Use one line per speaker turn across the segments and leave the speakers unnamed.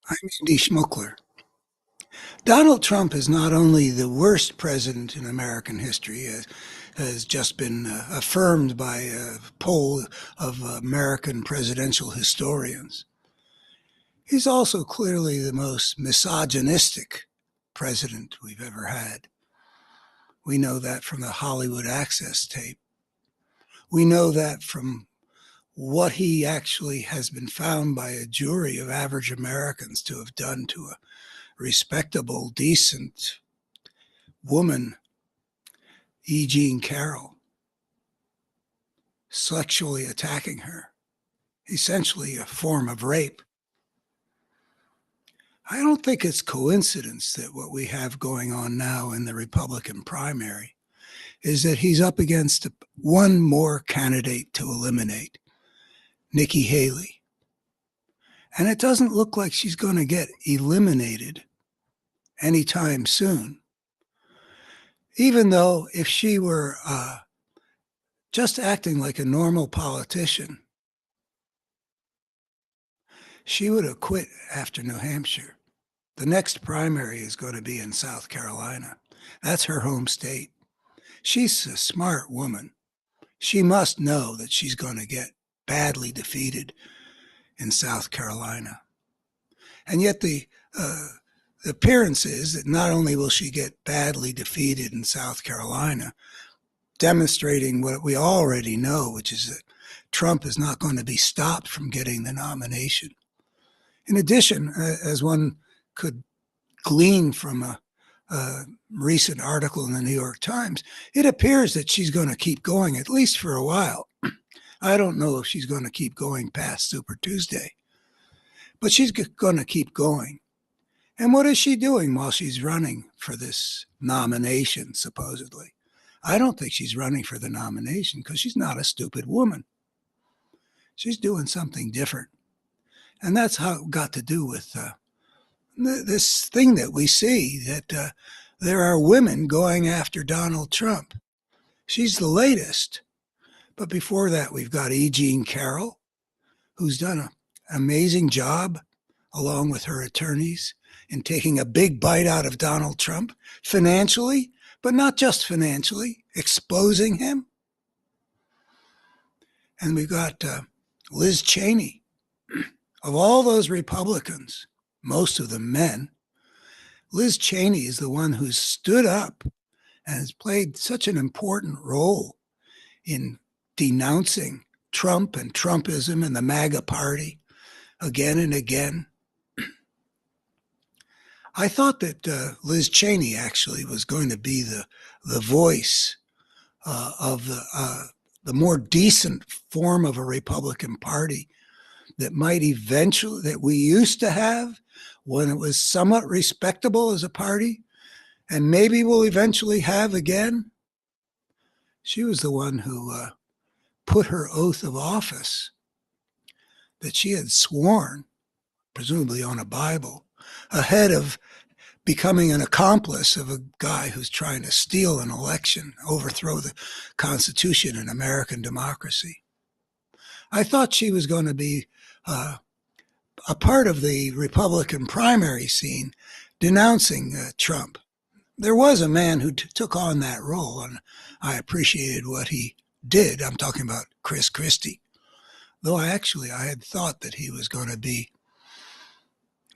I'm Andy Schmuckler. Donald Trump is not only the worst president in American history, as has just been affirmed by a poll of American presidential historians. He's also clearly the most misogynistic president we've ever had. We know that from the Hollywood Access tape. We know that from what he actually has been found by a jury of average Americans to have done to a respectable, decent woman, E. Jean Carroll, sexually attacking her, essentially a form of rape. I don't think it's coincidence that what we have going on now in the Republican primary is that he's up against one more candidate to eliminate, Nikki Haley. And it doesn't look like she's going to get eliminated anytime soon. Even though if she were just acting like a normal politician, she would have quit after New Hampshire. The next primary is going to be in South Carolina. That's her home state. She's a smart woman. She must know that she's going to get badly defeated in South Carolina. And yet the appearance is that not only will she get badly defeated in South Carolina, demonstrating what we already know, which is that Trump is not going to be stopped from getting the nomination. In addition, as one could glean from a recent article in the New York Times, it appears that she's going to keep going, at least for a while. I don't know if she's going to keep going past Super Tuesday, but she's going to keep going. And what is she doing while she's running for this nomination, supposedly? I don't think she's running for the nomination because she's not a stupid woman. She's doing something different. And that's how it got to do with this thing that we see, that there are women going after Donald Trump. She's the latest. But before that, we've got E. Jean Carroll, who's done an amazing job, along with her attorneys, in taking a big bite out of Donald Trump financially, but not just financially, exposing him. And we've got Liz Cheney. Of all those Republicans, most of them men, Liz Cheney is the one who's stood up and has played such an important role in denouncing Trump and Trumpism and the MAGA party again and again. I thought that Liz Cheney actually was going to be the voice of the more decent form of a Republican Party that might eventually, that we used to have when it was somewhat respectable as a party, and maybe we'll eventually have again. She was the one who put her oath of office that she had sworn, presumably on a Bible, ahead of becoming an accomplice of a guy who's trying to steal an election, overthrow the Constitution and American democracy. I thought she was going to be a part of the Republican primary scene denouncing Trump. There was a man who took on that role, and I appreciated what he did. I'm talking about Chris Christie, though I had thought that he was going to be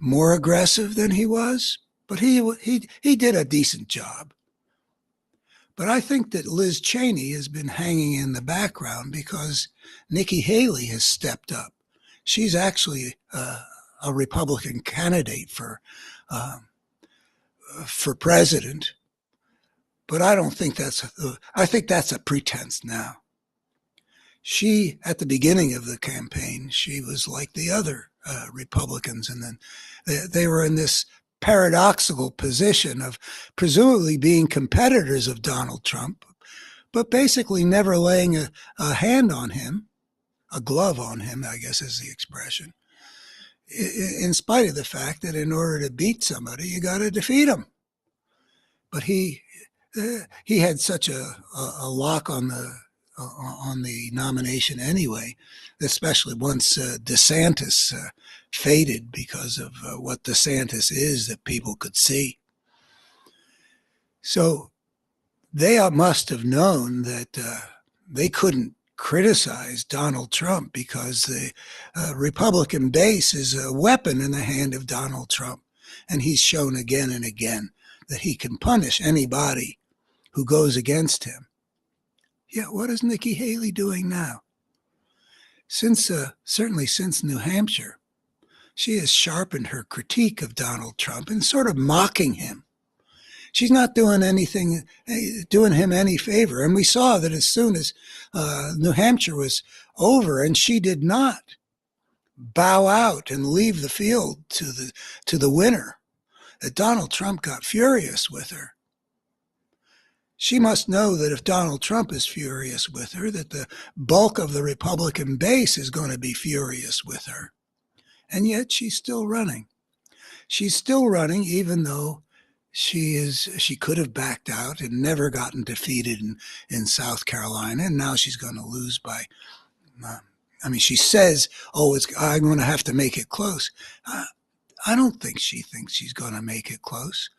more aggressive than he was, but he did a decent job. But I think that Liz Cheney has been hanging in the background because Nikki Haley has stepped up. She's actually a Republican candidate for president, but I don't think I think that's a pretense now. She, at the beginning of the campaign, she was like the other Republicans, and then they were in this paradoxical position of presumably being competitors of Donald Trump, but basically never laying a hand on him, a glove on him, I guess is the expression, in spite of the fact that in order to beat somebody, you got to defeat him. But he had such a lock on on the nomination anyway, especially once DeSantis faded because of what DeSantis is that people could see. So they must have known that they couldn't criticize Donald Trump because the Republican base is a weapon in the hand of Donald Trump. And he's shown again and again that he can punish anybody who goes against him. Yeah, what is Nikki Haley doing now? Certainly since New Hampshire, she has sharpened her critique of Donald Trump and sort of mocking him. She's not doing him any favor. And we saw that as soon as New Hampshire was over and she did not bow out and leave the field to the winner, that Donald Trump got furious with her. She must know that if Donald Trump is furious with her, that the bulk of the Republican base is going to be furious with her. And yet she's still running. She's still running even though she could have backed out and never gotten defeated in South Carolina, and now she's going to lose by, she says, I'm going to have to make it close. I don't think she thinks she's going to make it close.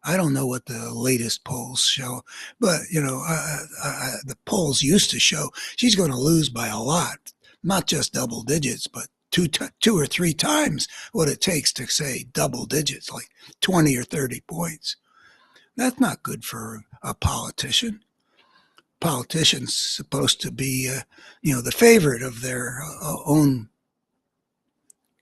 I don't know what the latest polls show, but, the polls used to show she's going to lose by a lot, not just double digits, but two or three times what it takes to say double digits, like 20 or 30 points. That's not good for a politician. Politicians supposed to be, the favorite of their own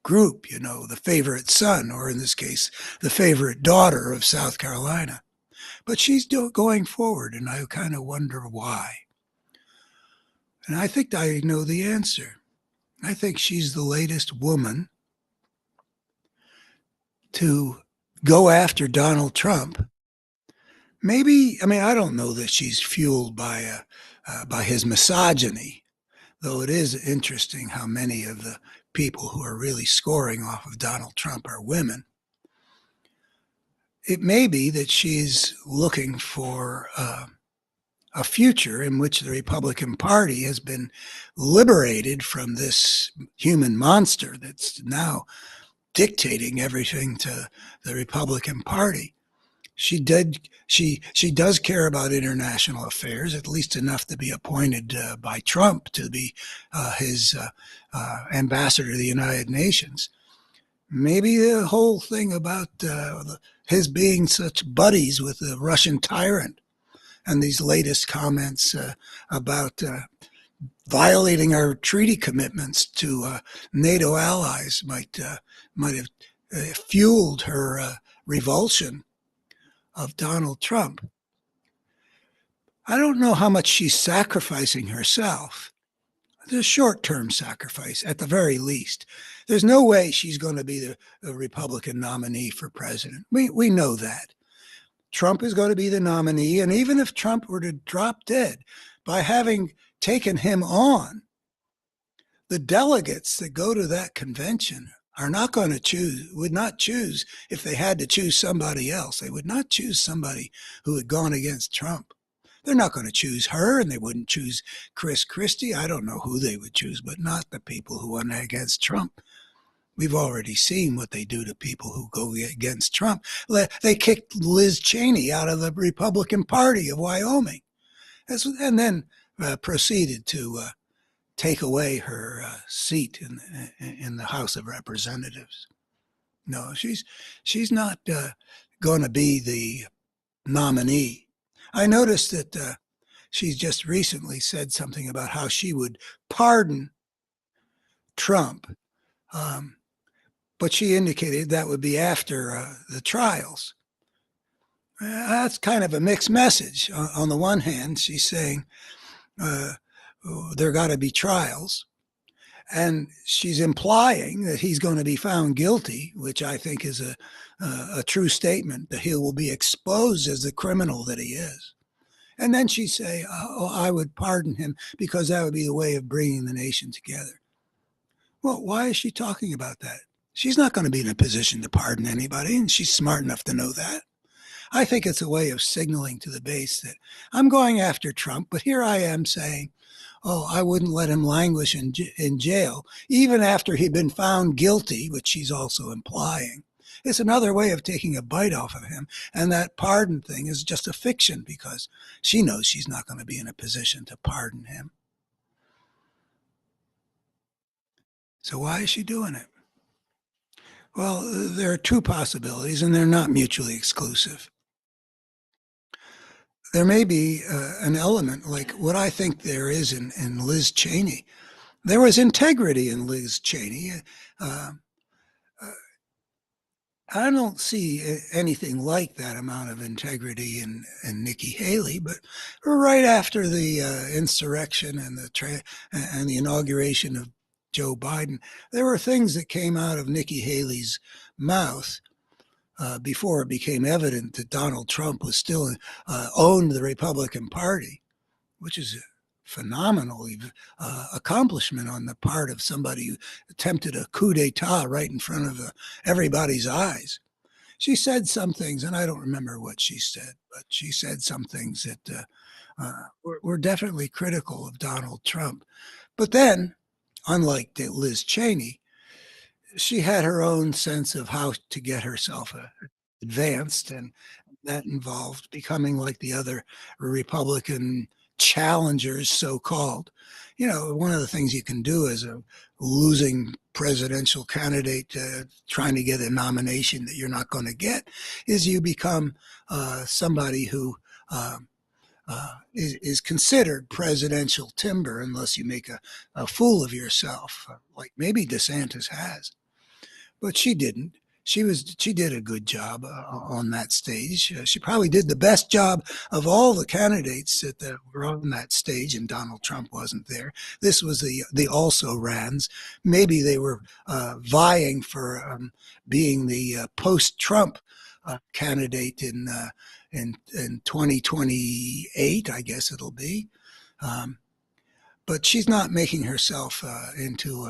group, the favorite son, or in this case, the favorite daughter of South Carolina. But she's still going forward, and I kind of wonder why. And I think I know the answer. I think she's the latest woman to go after Donald Trump. Maybe, I don't know that she's fueled by his misogyny, though it is interesting how many of the people who are really scoring off of Donald Trump are women. It may be that she's looking for a future in which the Republican Party has been liberated from this human monster that's now dictating everything to the Republican Party. She does care about international affairs, at least enough to be appointed by Trump to be his ambassador to the United Nations. Maybe the whole thing about his being such buddies with the Russian tyrant and these latest comments about violating our treaty commitments to NATO allies might have fueled her revulsion of Donald Trump. I don't know how much she's sacrificing herself. It's a short-term sacrifice, at the very least. There's no way she's going to be the Republican nominee for president. We know that. Trump is going to be the nominee, and even if Trump were to drop dead, by having taken him on, the delegates that go to that convention would not choose if they had to choose somebody else. They would not choose somebody who had gone against Trump. They're not going to choose her, and they wouldn't choose Chris Christie. I don't know who they would choose, but not the people who went against Trump. We've already seen what they do to people who go against Trump. They kicked Liz Cheney out of the Republican Party of Wyoming, and then proceeded to take away her seat in the House of Representatives. No, she's not going to be the nominee. I noticed that she's just recently said something about how she would pardon Trump, but she indicated that would be after the trials. That's kind of a mixed message. On the one hand, she's saying there got to be trials, and she's implying that he's going to be found guilty, which I think is a true statement, that he will be exposed as the criminal that he is. And then she'd say, I would pardon him because that would be the way of bringing the nation together. Well, why is she talking about that? She's not going to be in a position to pardon anybody, and she's smart enough to know that. I think it's a way of signaling to the base that I'm going after Trump, but here I am saying oh, I wouldn't let him languish in jail, even after he'd been found guilty, which she's also implying. It's another way of taking a bite off of him. And that pardon thing is just a fiction because she knows she's not going to be in a position to pardon him. So why is she doing it? Well, there are two possibilities, and they're not mutually exclusive. There may be an element like what I think there is in Liz Cheney. There was integrity in Liz Cheney. Uh, I don't see anything like that amount of integrity in Nikki Haley, but right after the insurrection and the inauguration of Joe Biden, there were things that came out of Nikki Haley's mouth before it became evident that Donald Trump was still owned the Republican Party, which is a phenomenal accomplishment on the part of somebody who attempted a coup d'etat right in front of everybody's eyes. She said some things, and I don't remember what she said, but she said some things that were definitely critical of Donald Trump. But then, unlike Liz Cheney, she had her own sense of how to get herself advanced, and that involved becoming like the other Republican challengers, so-called. You know, one of the things you can do as a losing presidential candidate trying to get a nomination that you're not going to get is you become somebody who is considered presidential timber unless you make a fool of yourself, like maybe DeSantis has. But she didn't. She did a good job on that stage. She probably did the best job of all the candidates that were on that stage, and Donald Trump wasn't there. This was the also rans. Maybe they were vying for being the post-Trump candidate in 2028. I guess it'll be. But she's not making herself into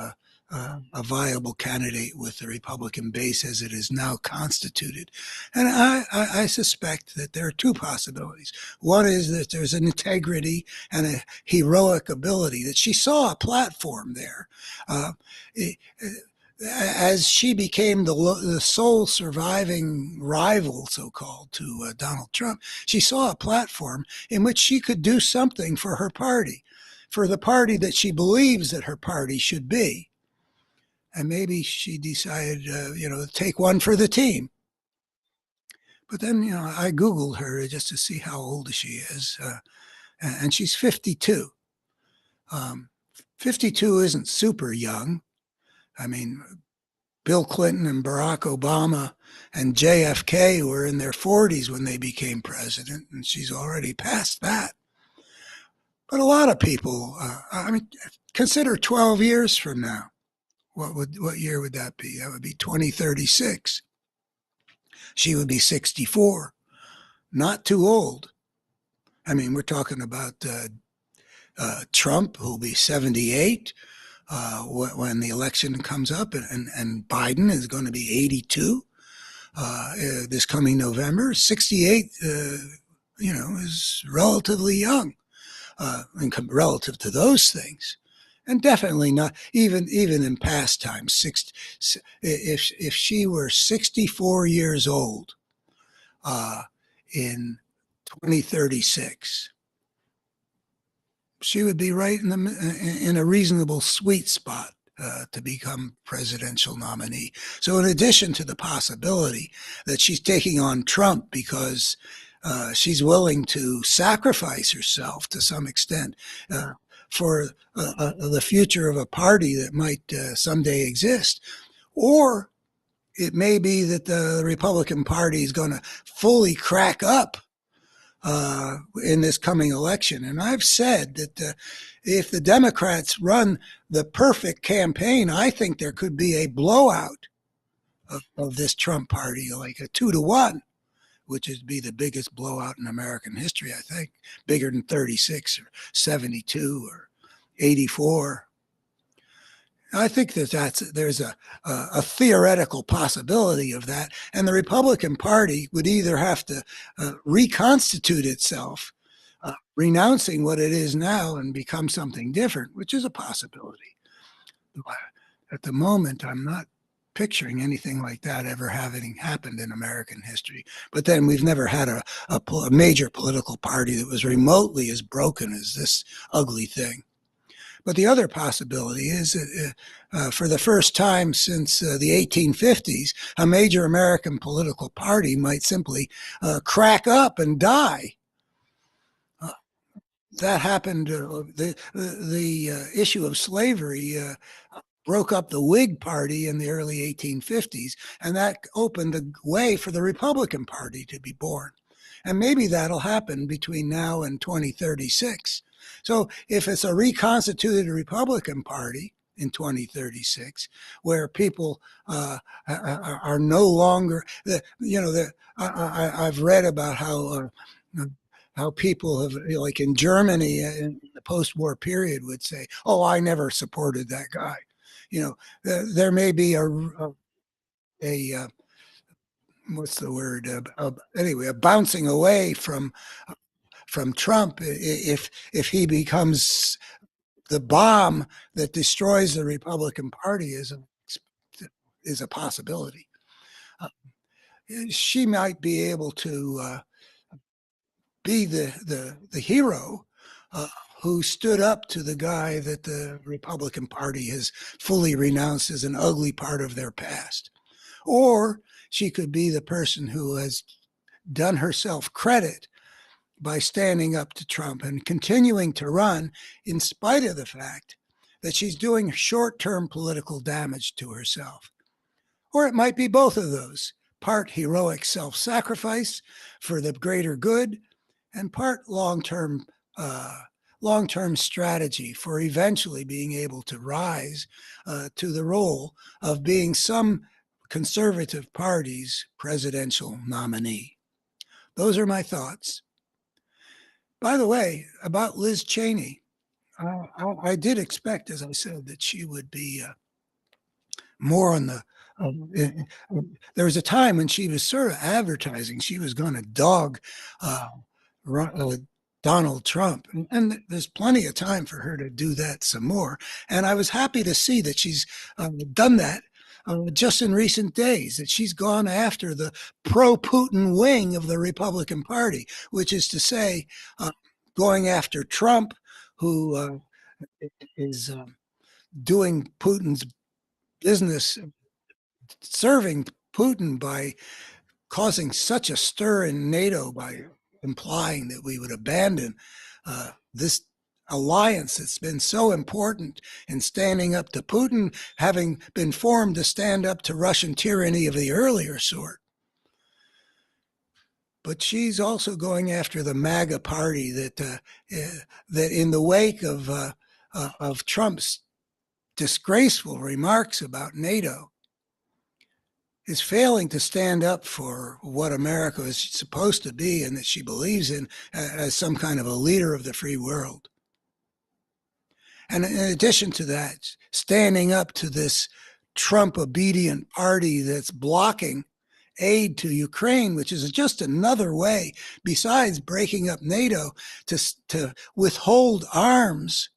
a viable candidate with the Republican base as it is now constituted. And I suspect that there are two possibilities. One is that there's an integrity and a heroic ability, that she saw a platform there. As she became the sole surviving rival, so-called, to Donald Trump, she saw a platform in which she could do something for her party, for the party that she believes that her party should be. And maybe she decided, to take one for the team. But then, I Googled her just to see how old she is, and she's 52. 52 isn't super young. I mean, Bill Clinton and Barack Obama and JFK were in their 40s when they became president, and she's already past that. But a lot of people, consider 12 years from now. What year would that be? That would be 2036. She would be 64. Not too old. I mean, we're talking about Trump, who'll be 78 when the election comes up, and Biden is going to be 82 this coming November. 68, is relatively young relative to those things. And definitely not even in past times. If she were 64 years old in 2036, she would be right in a reasonable sweet spot to become presidential nominee. So in addition to the possibility that she's taking on Trump because she's willing to sacrifice herself to some extent for the future of a party that might someday exist. Or it may be that the Republican Party is going to fully crack up in this coming election. And I've said that if the Democrats run the perfect campaign, I think there could be a blowout of this Trump party, like a 2-1. Which would be the biggest blowout in American history, I think, bigger than 36 or 72 or 84. I think there's a theoretical possibility of that, and the Republican Party would either have to reconstitute itself renouncing what it is now and become something different, which is a possibility. At the moment, I'm not picturing anything like that ever having happened in American history. But then we've never had a major political party that was remotely as broken as this ugly thing. But the other possibility is that for the first time since the 1850s, a major American political party might simply crack up and die. That happened. The issue of slavery broke up the Whig Party in the early 1850s, and that opened the way for the Republican Party to be born. And maybe that'll happen between now and 2036. So if it's a reconstituted Republican Party in 2036, where people are no longer, I've read about how people have, like in Germany in the post-war period, would say, "Oh, I never supported that guy." There may be a what's the word? Anyway, a bouncing away from Trump if he becomes the bomb that destroys the Republican Party is a possibility. She might be able to be the hero who stood up to the guy that the Republican Party has fully renounced as an ugly part of their past. Or she could be the person who has done herself credit by standing up to Trump and continuing to run in spite of the fact that she's doing short-term political damage to herself. Or it might be both of those, part heroic self-sacrifice for the greater good and part long-term strategy for eventually being able to rise to the role of being some conservative party's presidential nominee. Those are my thoughts. By the way, about Liz Cheney, I did expect, as I said, that she would be more on the. There was a time when she was sort of advertising she was going to dog Donald Trump, and there's plenty of time for her to do that some more. And I was happy to see that she's done that just in recent days, that she's gone after the pro-Putin wing of the Republican Party, which is to say, going after Trump, who is doing Putin's business, serving Putin by causing such a stir in NATO by implying that we would abandon this alliance that's been so important in standing up to Putin, having been formed to stand up to Russian tyranny of the earlier sort. But she's also going after the MAGA party that in the wake of Trump's disgraceful remarks about NATO is failing to stand up for what America is supposed to be and that she believes in as some kind of a leader of the free world. And in addition to that, standing up to this Trump-obedient party that's blocking aid to Ukraine, which is just another way, besides breaking up NATO, to withhold arms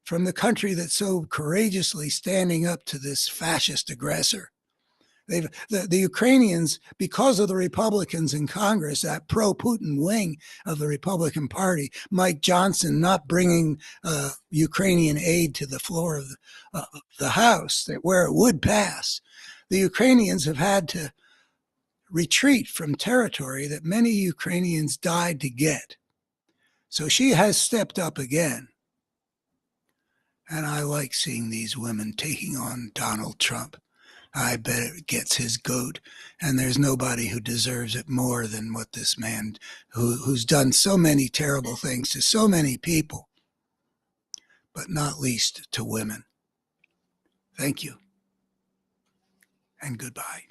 from the country that's so courageously standing up to this fascist aggressor. The Ukrainians, because of the Republicans in Congress, that pro-Putin wing of the Republican Party, Mike Johnson not bringing Ukrainian aid to the floor of the House, where it would pass, the Ukrainians have had to retreat from territory that many Ukrainians died to get. So she has stepped up again. And I like seeing these women taking on Donald Trump. I bet it gets his goat, and there's nobody who deserves it more than what this man, who's done so many terrible things to so many people, but not least to women. Thank you, and goodbye.